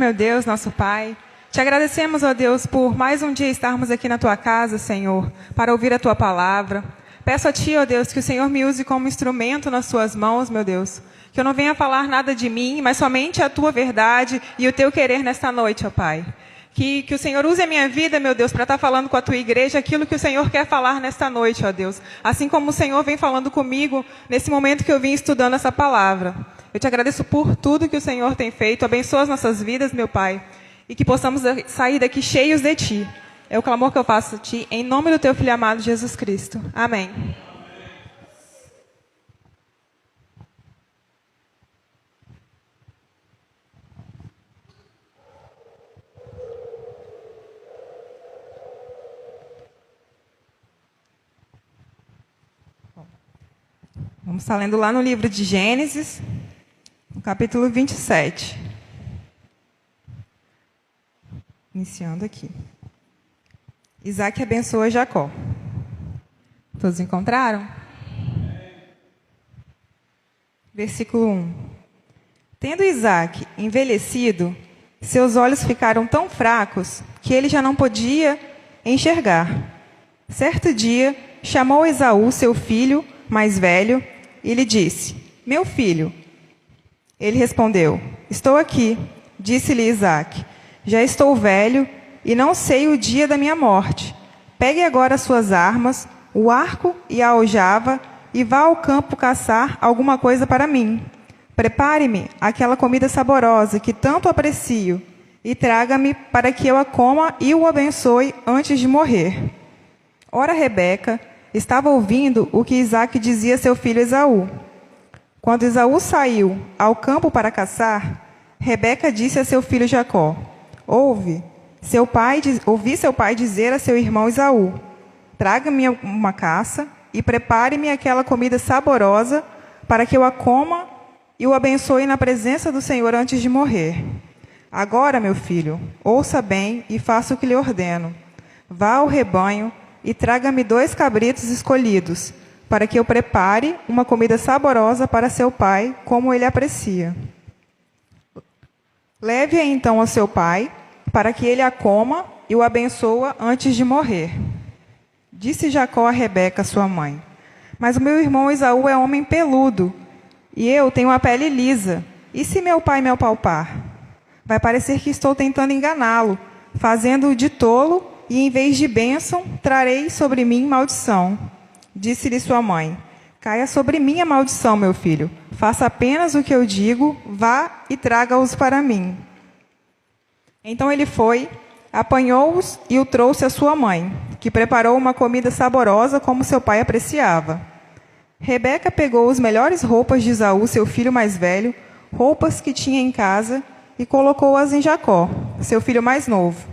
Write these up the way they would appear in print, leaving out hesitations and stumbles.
meu Deus, nosso Pai. Te agradecemos, ó Deus, por mais um dia estarmos aqui na Tua casa, Senhor, para ouvir a Tua palavra. Peço a Ti, ó Deus, que o Senhor me use como instrumento nas Suas mãos, meu Deus. Que eu não venha falar nada de mim, mas somente a Tua verdade e o Teu querer nesta noite, ó Pai. Que o Senhor use a minha vida, meu Deus, para estar falando com a Tua igreja aquilo que o Senhor quer falar nesta noite, ó Deus. Assim como o Senhor vem falando comigo nesse momento que eu vim estudando essa palavra. Eu te agradeço por tudo que o Senhor tem feito. Abençoa as nossas vidas, meu Pai. E que possamos sair daqui cheios de Ti. É o clamor que eu faço a Ti, em nome do Teu Filho amado, Jesus Cristo. Amém. Vamos estar lendo lá no livro de Gênesis, no capítulo 27. Iniciando aqui. Isaac abençoa Jacó. Todos encontraram? Versículo 1. Tendo Isaac envelhecido, seus olhos ficaram tão fracos que ele já não podia enxergar. Certo dia, chamou Esaú, seu filho mais velho, e lhe disse: Meu filho. Ele respondeu: Estou aqui. Disse-lhe Isaac: Já estou velho e não sei o dia da minha morte. Pegue agora as suas armas, o arco e a aljava, e vá ao campo caçar alguma coisa para mim. Prepare-me aquela comida saborosa que tanto aprecio, e traga-me para que eu a coma e o abençoe antes de morrer. Ora, Rebeca estava ouvindo o que Isaac dizia a seu filho Esaú. Quando Esaú saiu ao campo para caçar, Rebeca disse a seu filho Jacó: Ouvi seu pai dizer a seu irmão Esaú: Traga-me uma caça e prepare-me aquela comida saborosa para que eu a coma e o abençoe na presença do Senhor antes de morrer. Agora, meu filho, ouça bem e faça o que lhe ordeno. Vá ao rebanho e traga-me 2 cabritos escolhidos, para que eu prepare uma comida saborosa para seu pai, como ele aprecia. Leve-a então ao seu pai, para que ele a coma e o abençoa antes de morrer. Disse Jacó a Rebeca, sua mãe: Mas o meu irmão Esaú é homem peludo, e eu tenho a pele lisa. E se meu pai me apalpar? Vai parecer que estou tentando enganá-lo, fazendo-o de tolo, e em vez de bênção, trarei sobre mim maldição. Disse-lhe sua mãe: Caia sobre mim a maldição, meu filho. Faça apenas o que eu digo, vá e traga-os para mim. Então ele foi, apanhou-os e o trouxe à sua mãe, que preparou uma comida saborosa como seu pai apreciava. Rebeca pegou as melhores roupas de Esaú, seu filho mais velho, roupas que tinha em casa, e colocou-as em Jacó, seu filho mais novo.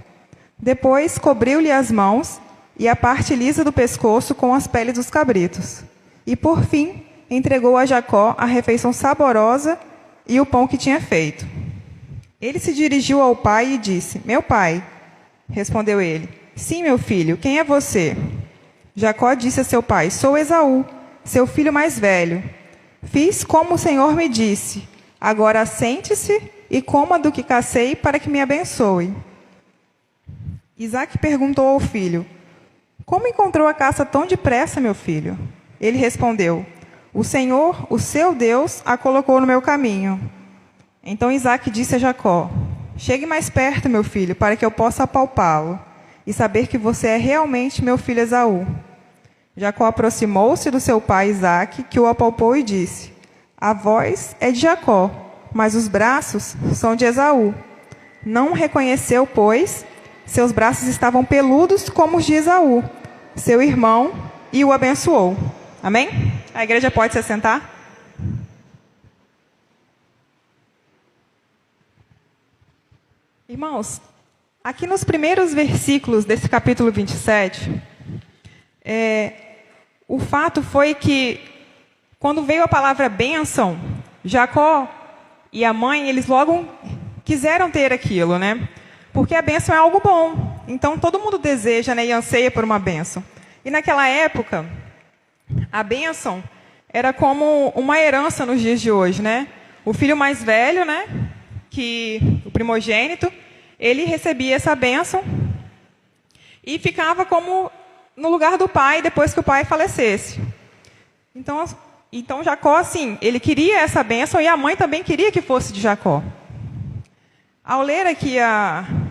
Depois cobriu-lhe as mãos e a parte lisa do pescoço com as peles dos cabritos. E, por fim, entregou a Jacó a refeição saborosa e o pão que tinha feito. Ele se dirigiu ao pai e disse: Meu pai. Respondeu ele: Sim, meu filho, quem é você? Jacó disse a seu pai: Sou Esaú, seu filho mais velho. Fiz como o Senhor me disse. Agora sente-se e coma do que cacei para que me abençoe. Isaac perguntou ao filho: Como encontrou a caça tão depressa, meu filho? Ele respondeu: O Senhor, o seu Deus, a colocou no meu caminho. Então Isaac disse a Jacó: Chegue mais perto, meu filho, para que eu possa apalpá-lo e saber que você é realmente meu filho Esaú. Jacó aproximou-se do seu pai Isaac, que o apalpou e disse: A voz é de Jacó, mas os braços são de Esaú. Não o reconheceu, pois seus braços estavam peludos como os de Esaú, seu irmão, e o abençoou. Amém? A igreja pode se assentar? Irmãos, aqui nos primeiros versículos desse capítulo 27, o fato foi que, quando veio a palavra bênção, Jacó e a mãe, eles logo quiseram ter aquilo, né? Porque a bênção é algo bom. Então, todo mundo deseja, né, e anseia por uma bênção. E naquela época, a bênção era como uma herança nos dias de hoje, né? O filho mais velho, né, que primogênito, ele recebia essa bênção e ficava como no lugar do pai depois que o pai falecesse. Então Jacó, assim, ele queria essa bênção e a mãe também queria que fosse de Jacó. Ao ler aqui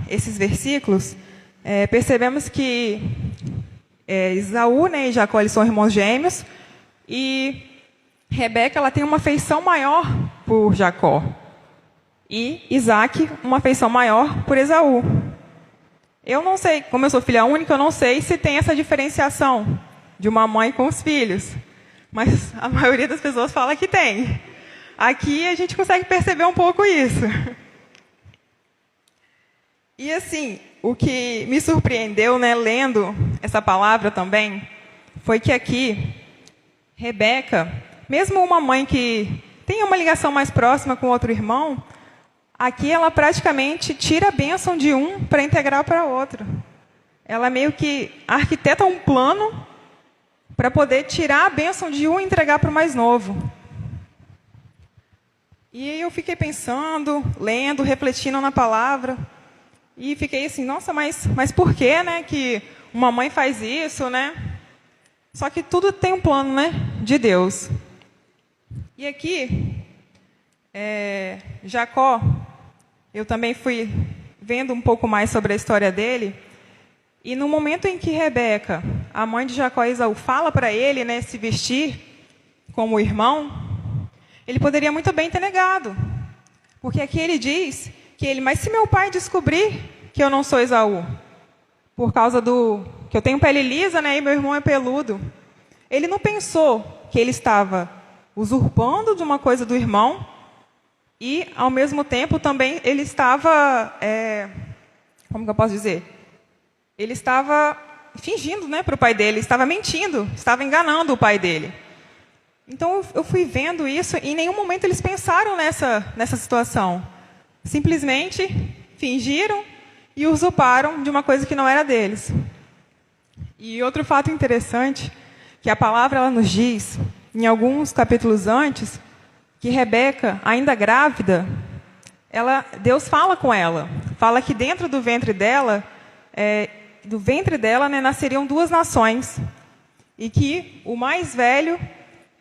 esses versículos, percebemos que Esaú, né, e Jacó, eles são irmãos gêmeos, e Rebeca, ela tem uma afeição maior por Jacó, e Isaac uma afeição maior por Esaú. Eu não sei, como eu sou filha única, eu não sei se tem essa diferenciação de uma mãe com os filhos, mas a maioria das pessoas fala que tem. Aqui a gente consegue perceber um pouco isso. E assim, o que me surpreendeu, né, lendo essa palavra também, foi que aqui, Rebeca, mesmo uma mãe que tem uma ligação mais próxima com outro irmão, aqui ela praticamente tira a bênção de um para integrar para outro. Ela meio que arquiteta um plano para poder tirar a bênção de um e entregar para o mais novo. E aí eu fiquei pensando, lendo, refletindo na palavra, e fiquei assim, nossa, mas por que, né, que uma mãe faz isso, né? Só que tudo tem um plano, né, de Deus. E aqui, Jacó, eu também fui vendo um pouco mais sobre a história dele, e no momento em que Rebeca, a mãe de Jacó e Esaú, fala para ele, né, se vestir como irmão, ele poderia muito bem ter negado. Porque aqui ele diz mas se meu pai descobrir que eu não sou Esaú, por causa que eu tenho pele lisa, né, e meu irmão é peludo, ele não pensou que ele estava usurpando de uma coisa do irmão e, ao mesmo tempo, também ele estava, como que eu posso dizer? Ele estava fingindo, né, para o pai dele, estava mentindo, estava enganando o pai dele. Então, eu fui vendo isso e em nenhum momento eles pensaram nessa situação. Simplesmente fingiram e usurparam de uma coisa que não era deles. E outro fato interessante, que a palavra ela nos diz, em alguns capítulos antes, que Rebeca, ainda grávida, Deus fala com ela. Fala que dentro do ventre dela, né, nasceriam duas nações. E que o mais velho,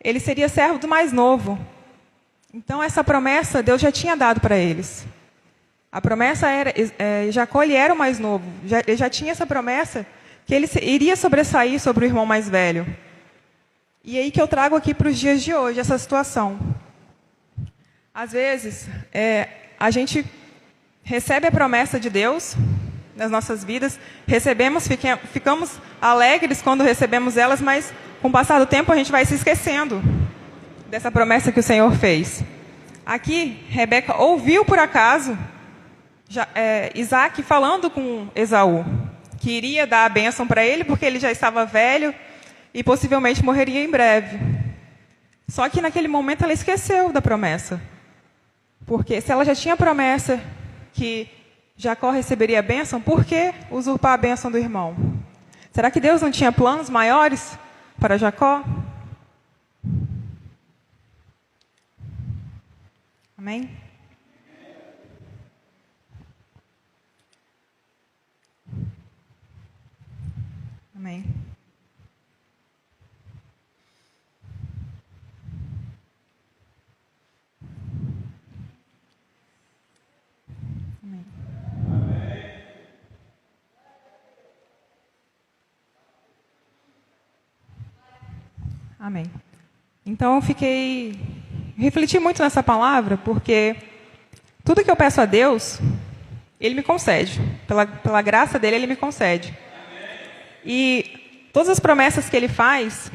ele seria servo do mais novo. Então, essa promessa Deus já tinha dado para eles. A promessa era, Jacó ele era o mais novo, ele já tinha essa promessa que ele iria sobressair sobre o irmão mais velho. E aí que eu trago aqui para os dias de hoje, essa situação. Às vezes, a gente recebe a promessa de Deus nas nossas vidas, ficamos alegres quando recebemos elas, mas com o passar do tempo a gente vai se esquecendo dessa promessa que o Senhor fez. Aqui, Rebeca ouviu por acaso Isaac falando com Esaú, que iria dar a bênção para ele, porque ele já estava velho e possivelmente morreria em breve. Só que naquele momento ela esqueceu da promessa. Porque se ela já tinha promessa que Jacó receberia a bênção, por que usurpar a bênção do irmão? Será que Deus não tinha planos maiores para Jacó? Amém? Amém. Amém. Amém. Então eu refleti muito nessa palavra, porque tudo que eu peço a Deus, Ele me concede. Pela graça dEle, Ele me concede. E todas as promessas que Ele faz,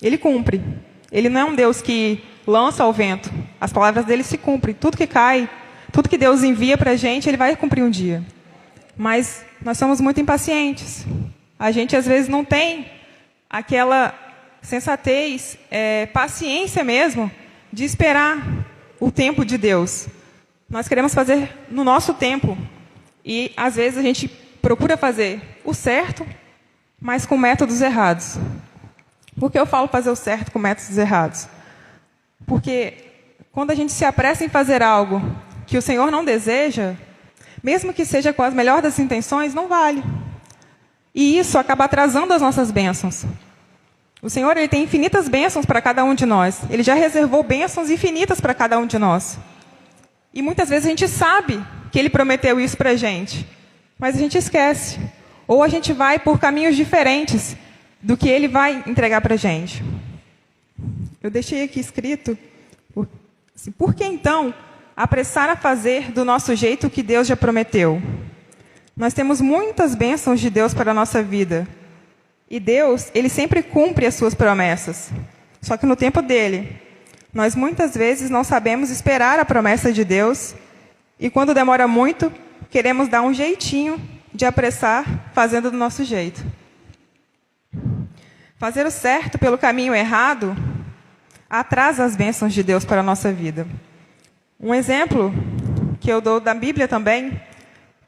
Ele cumpre. Ele não é um Deus que lança ao vento. As palavras dEle se cumprem. Tudo que cai, tudo que Deus envia para a gente, Ele vai cumprir um dia. Mas nós somos muito impacientes. A gente, às vezes, não tem aquela sensatez, paciência mesmo, de esperar o tempo de Deus. Nós queremos fazer no nosso tempo. E, às vezes, a gente procura fazer o certo, mas com métodos errados. Por que eu falo fazer o certo com métodos errados? Porque quando a gente se apressa em fazer algo que o Senhor não deseja, mesmo que seja com as melhores das intenções, não vale. E isso acaba atrasando as nossas bênçãos. O Senhor, Ele tem infinitas bênçãos para cada um de nós. Ele já reservou bênçãos infinitas para cada um de nós. E muitas vezes a gente sabe que Ele prometeu isso para a gente, mas a gente esquece. Ou a gente vai por caminhos diferentes do que Ele vai entregar para a gente. Eu deixei aqui escrito, por que então apressar a fazer do nosso jeito o que Deus já prometeu? Nós temos muitas bênçãos de Deus para a nossa vida. E Deus, Ele sempre cumpre as suas promessas. Só que no tempo dEle. Nós muitas vezes não sabemos esperar a promessa de Deus. E quando demora muito, queremos dar um jeitinho de apressar, fazendo do nosso jeito. Fazer o certo pelo caminho errado atrasa as bênçãos de Deus para a nossa vida. Um exemplo que eu dou da Bíblia também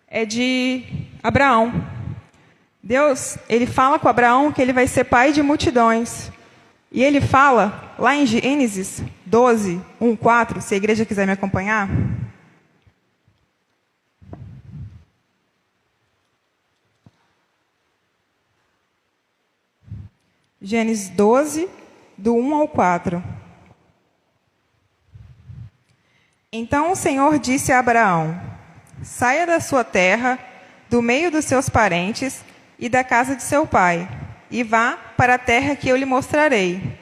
é de Abraão. Deus, Ele fala com Abraão que ele vai ser pai de multidões. E Ele fala, lá em Gênesis 12, 1, 4, se a igreja quiser me acompanhar. Gênesis 12, do 1 ao 4. Então o Senhor disse a Abraão: saia da sua terra, do meio dos seus parentes e da casa de seu pai, e vá para a terra que eu lhe mostrarei.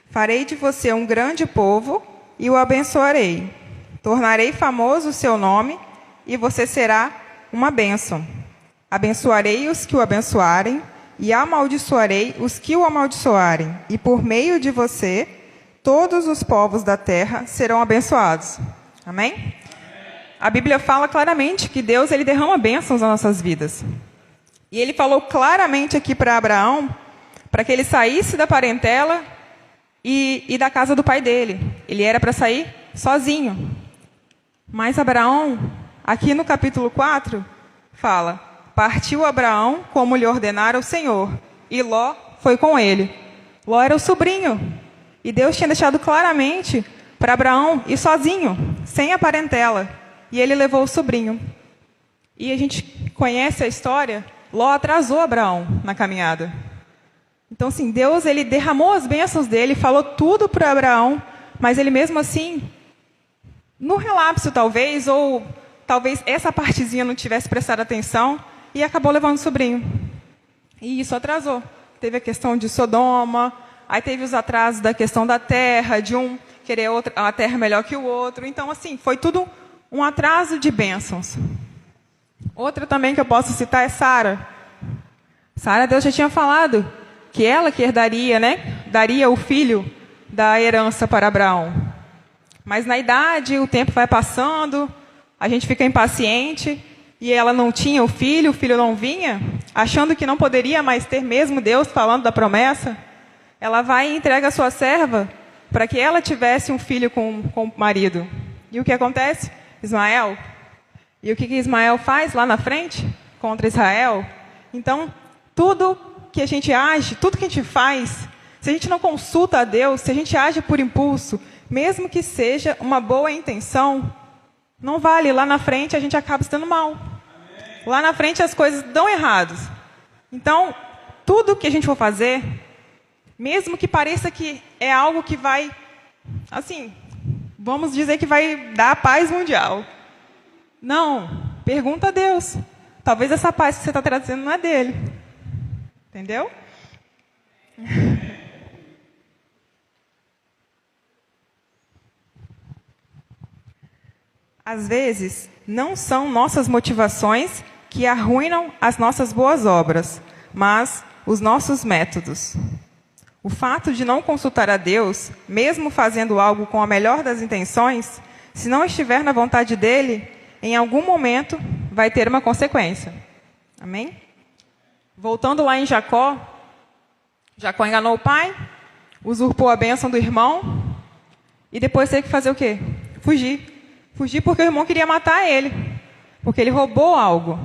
Farei de você um grande povo e o abençoarei. Tornarei famoso o seu nome e você será uma bênção. Abençoarei os que o abençoarem e amaldiçoarei os que o amaldiçoarem. E por meio de você, todos os povos da terra serão abençoados. Amém? A Bíblia fala claramente que Deus, Ele derrama bênçãos nas nossas vidas. E Ele falou claramente aqui para Abraão, para que ele saísse da parentela e da casa do pai dele. Ele era para sair sozinho. Mas Abraão, aqui no capítulo 4, fala: partiu Abraão como lhe ordenara o Senhor, e Ló foi com ele. Ló era o sobrinho. E Deus tinha deixado claramente para Abraão ir sozinho, sem a parentela. E ele levou o sobrinho. E a gente conhece a história. Ló atrasou Abraão na caminhada. Então, assim, Deus, Ele derramou as bênçãos dele, falou tudo para Abraão, mas ele mesmo assim, no relapso talvez, ou talvez essa partezinha não tivesse prestado atenção, e acabou levando o sobrinho. E isso atrasou. Teve a questão de Sodoma, aí teve os atrasos da questão da terra, de um querer a terra melhor que o outro. Então, assim, foi tudo um atraso de bênçãos. Outra também que eu posso citar é Sara. Sara, Deus já tinha falado que ela que herdaria, né? Daria o filho da herança para Abraão. Mas na idade, o tempo vai passando, a gente fica impaciente, e ela não tinha o filho não vinha, achando que não poderia mais ter mesmo Deus falando da promessa, ela vai e entrega a sua serva para que ela tivesse um filho com o marido. E o que acontece? Ismael. E o que Ismael faz lá na frente contra Israel? Então, tudo que a gente age, tudo que a gente faz, se a gente não consulta a Deus, se a gente age por impulso, mesmo que seja uma boa intenção, não vale. Lá na frente a gente acaba se dando mal. Lá na frente as coisas dão errados. Então, tudo que a gente for fazer, mesmo que pareça que é algo que vai, assim, vamos dizer que vai dar a paz mundial. Não, pergunta a Deus. Talvez essa paz que você está trazendo não é dele. Entendeu? Às vezes, não são nossas motivações que arruinam as nossas boas obras, mas os nossos métodos. O fato de não consultar a Deus, mesmo fazendo algo com a melhor das intenções, se não estiver na vontade dele, em algum momento vai ter uma consequência. Amém? Voltando lá em Jacó, Jacó enganou o pai, usurpou a bênção do irmão, e depois teve que fazer o quê? Fugir. Fugir porque o irmão queria matar ele, porque ele roubou algo.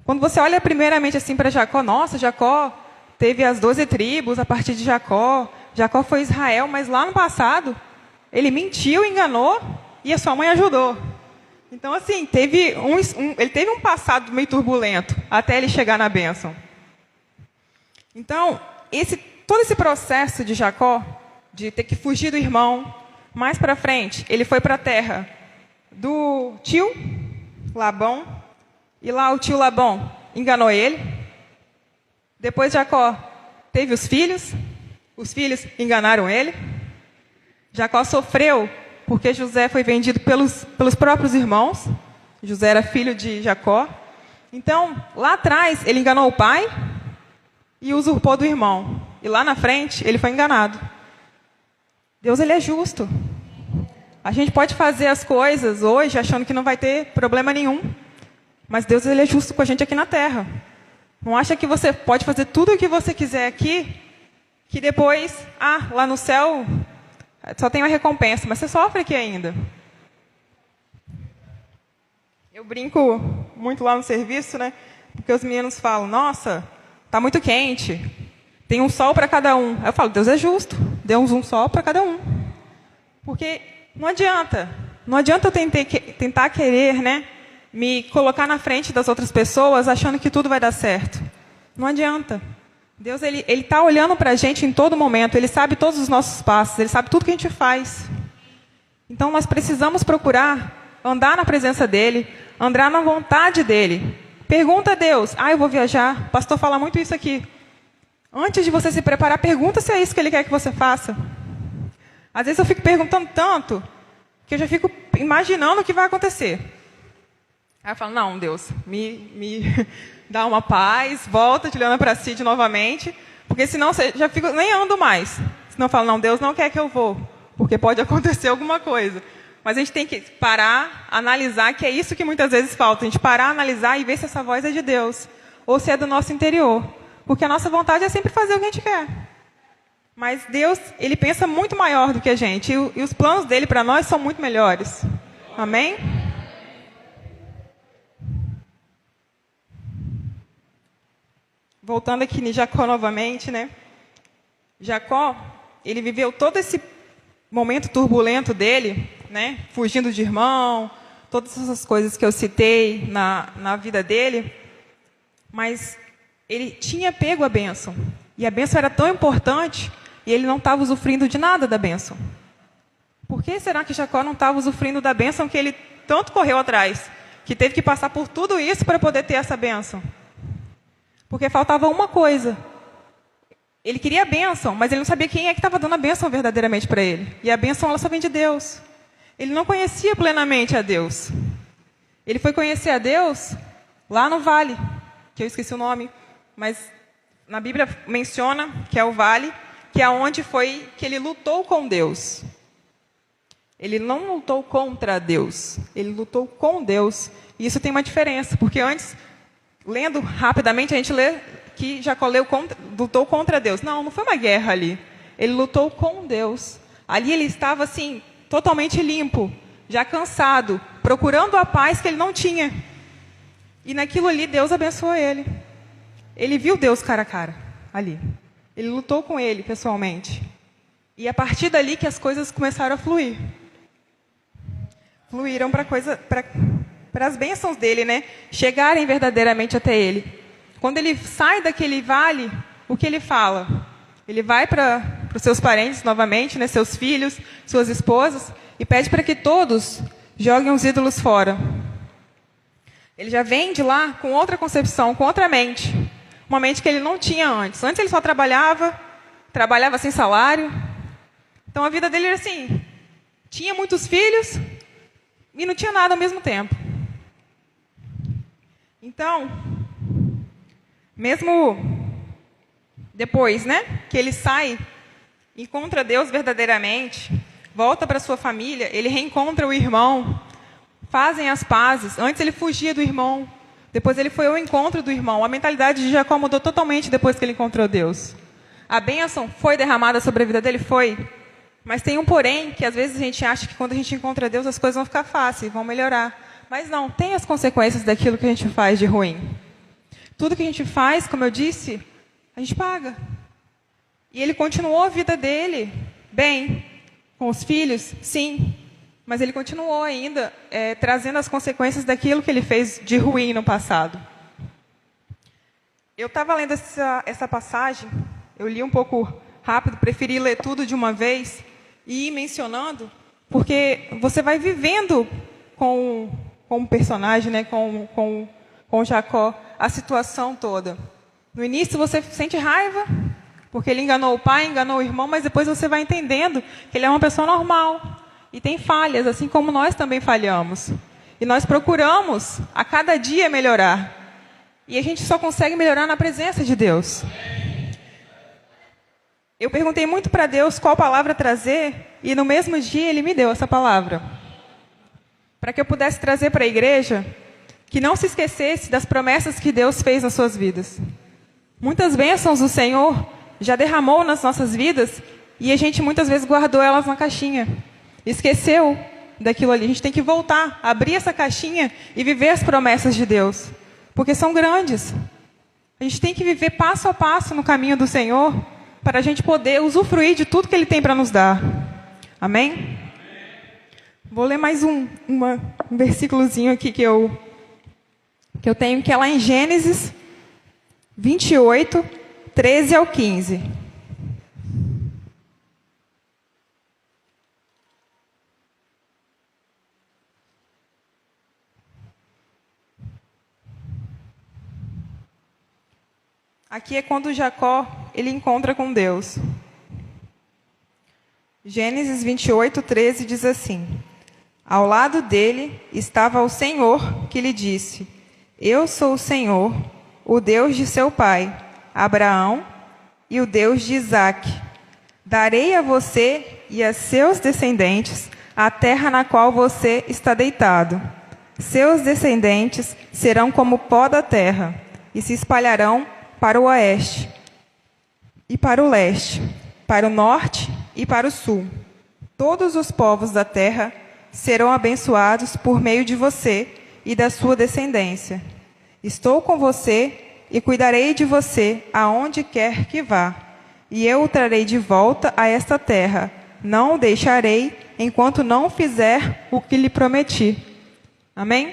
Quando você olha primeiramente assim para Jacó, nossa, Jacó teve as 12 tribos a partir de Jacó, Jacó foi Israel, mas lá no passado, ele mentiu, enganou, e a sua mãe ajudou. Então, assim, ele teve um passado meio turbulento até ele chegar na bênção. Então, todo esse processo de Jacó, de ter que fugir do irmão, mais para frente, ele foi para a terra do tio Labão, e lá o tio Labão enganou ele. Depois Jacó teve os filhos enganaram ele. Jacó sofreu porque José foi vendido pelos próprios irmãos. José era filho de Jacó. Então, lá atrás, ele enganou o pai e usurpou do irmão. E lá na frente, ele foi enganado. Deus, ele é justo. A gente pode fazer as coisas hoje achando que não vai ter problema nenhum. Mas Deus, ele é justo com a gente aqui na terra. Não acha que você pode fazer tudo o que você quiser aqui, que depois, lá no céu, só tem uma recompensa, mas você sofre aqui ainda. Eu brinco muito lá no serviço, né? Porque os meninos falam, nossa, tá muito quente, tem um sol para cada um. Aí eu falo, Deus é justo, deu um sol para cada um. Porque não adianta eu tentar querer, né, me colocar na frente das outras pessoas achando que tudo vai dar certo. Não adianta. Deus, ele está olhando para a gente em todo momento. Ele sabe todos os nossos passos. Ele sabe tudo que a gente faz. Então, nós precisamos procurar andar na presença dEle, andar na vontade dEle. Pergunta a Deus. Eu vou viajar. O pastor fala muito isso aqui. Antes de você se preparar, pergunta se é isso que Ele quer que você faça. Às vezes eu fico perguntando tanto que eu já fico imaginando o que vai acontecer. Aí eu falo, não, Deus, me dá uma paz, volta te olhando para si novamente, porque senão eu já fico, nem ando mais. Senão eu falo, não, Deus não quer que eu vou, porque pode acontecer alguma coisa. Mas a gente tem que parar, analisar, que é isso que muitas vezes falta. A gente parar, analisar e ver se essa voz é de Deus, ou se é do nosso interior. Porque a nossa vontade é sempre fazer o que a gente quer. Mas Deus, Ele pensa muito maior do que a gente, e os planos dEle para nós são muito melhores. Amém? Voltando aqui em Jacó novamente, né? Jacó, ele viveu todo esse momento turbulento dele, né? Fugindo de irmão, todas essas coisas que eu citei na vida dele. Mas ele tinha pego a bênção. E a bênção era tão importante e ele não estava usufruindo de nada da bênção. Por que será que Jacó não estava usufruindo da bênção que ele tanto correu atrás? Que teve que passar por tudo isso para poder ter essa bênção? Porque faltava uma coisa. Ele queria a bênção, mas ele não sabia quem é que estava dando a bênção verdadeiramente para ele. E a bênção, ela só vem de Deus. Ele não conhecia plenamente a Deus. Ele foi conhecer a Deus lá no vale, que eu esqueci o nome, mas na Bíblia menciona que é o vale, que é onde foi que ele lutou com Deus. Ele não lutou contra Deus, ele lutou com Deus. E isso tem uma diferença, porque antes, lendo rapidamente, a gente lê que Jacó lutou contra Deus. Não foi uma guerra ali. Ele lutou com Deus. Ali ele estava assim, totalmente limpo, já cansado, procurando a paz que ele não tinha. E naquilo ali, Deus abençoou ele. Ele viu Deus cara a cara, ali. Ele lutou com ele pessoalmente. E a partir dali que as coisas começaram a fluir. Fluíram para as bênçãos dele, né? Chegarem verdadeiramente até ele. Quando ele sai daquele vale, o que ele fala? Ele vai para os seus parentes novamente, né? Seus filhos, suas esposas, e pede para que todos joguem os ídolos fora. Ele já vem de lá com outra concepção, com outra mente. Uma mente que ele não tinha antes. Antes ele só trabalhava sem salário. Então a vida dele era assim, tinha muitos filhos e não tinha nada ao mesmo tempo. Então, mesmo depois, né, que ele sai, encontra Deus verdadeiramente, volta para sua família, ele reencontra o irmão, fazem as pazes. Antes ele fugia do irmão, depois ele foi ao encontro do irmão. A mentalidade de Jacó mudou totalmente depois que ele encontrou Deus. A bênção foi derramada sobre a vida dele? Foi. Mas tem um porém, que às vezes a gente acha que quando a gente encontra Deus as coisas vão ficar fáceis, vão melhorar. Mas não, tem as consequências daquilo que a gente faz de ruim. Tudo que a gente faz, como eu disse, a gente paga. E ele continuou a vida dele bem, com os filhos, sim. Mas ele continuou ainda trazendo as consequências daquilo que ele fez de ruim no passado. Eu estava lendo essa passagem, eu li um pouco rápido, preferi ler tudo de uma vez e ir mencionando, porque você vai vivendo com o personagem, né, com Jacó, a situação toda. No início você sente raiva, porque ele enganou o pai, enganou o irmão, mas depois você vai entendendo que ele é uma pessoa normal e tem falhas, assim como nós também falhamos. E nós procuramos a cada dia melhorar. E a gente só consegue melhorar na presença de Deus. Eu perguntei muito para Deus qual palavra trazer, e no mesmo dia Ele me deu essa palavra. Para que eu pudesse trazer para a igreja, que não se esquecesse das promessas que Deus fez nas suas vidas. Muitas bênçãos o Senhor já derramou nas nossas vidas, e a gente muitas vezes guardou elas na caixinha. Esqueceu daquilo ali. A gente tem que voltar, abrir essa caixinha e viver as promessas de Deus. Porque são grandes. A gente tem que viver passo a passo no caminho do Senhor, para a gente poder usufruir de tudo que Ele tem para nos dar. Amém? Vou ler mais um versículozinho aqui que eu tenho, que é lá em Gênesis 28, 13 ao 15. Aqui é quando Jacó ele encontra com Deus. Gênesis 28, 13 diz assim: Ao lado dele estava o Senhor, que lhe disse: Eu sou o Senhor, o Deus de seu pai, Abraão, e o Deus de Isaque. Darei a você e a seus descendentes a terra na qual você está deitado. Seus descendentes serão como o pó da terra, e se espalharão para o oeste e para o leste, para o norte e para o sul. Todos os povos da terra serão abençoados por meio de você e da sua descendência. Estou com você e cuidarei de você aonde quer que vá, e eu o trarei de volta a esta terra. Não o deixarei enquanto não fizer o que lhe prometi. Amém?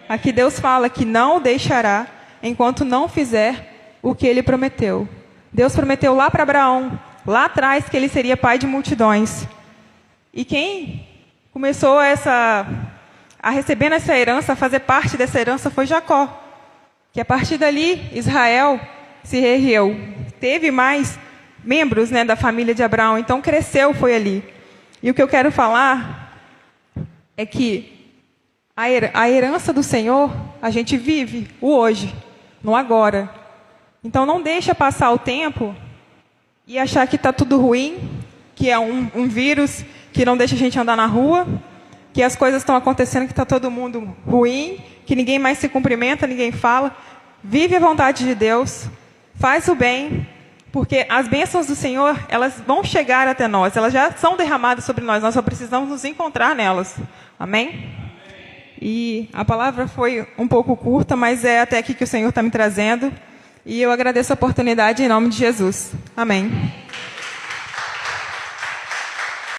Aqui Deus fala que não o deixará enquanto não fizer o que Ele prometeu. Deus prometeu lá para Abraão, lá atrás, que ele seria pai de multidões. E quem começou a receber essa herança, a fazer parte dessa herança, foi Jacó. Que a partir dali, Israel se reergueu. Teve mais membros, né, da família de Abraão, então cresceu, foi ali. E o que eu quero falar é que a herança do Senhor, a gente vive o hoje, no agora. Então não deixa passar o tempo e achar que está tudo ruim, que é um vírus que não deixa a gente andar na rua, que as coisas estão acontecendo, que está todo mundo ruim, que ninguém mais se cumprimenta, ninguém fala. Vive a vontade de Deus, faz o bem, porque as bênçãos do Senhor, elas vão chegar até nós, elas já são derramadas sobre nós só precisamos nos encontrar nelas. Amém? E a palavra foi um pouco curta, mas é até aqui que o Senhor está me trazendo. E eu agradeço a oportunidade em nome de Jesus. Amém.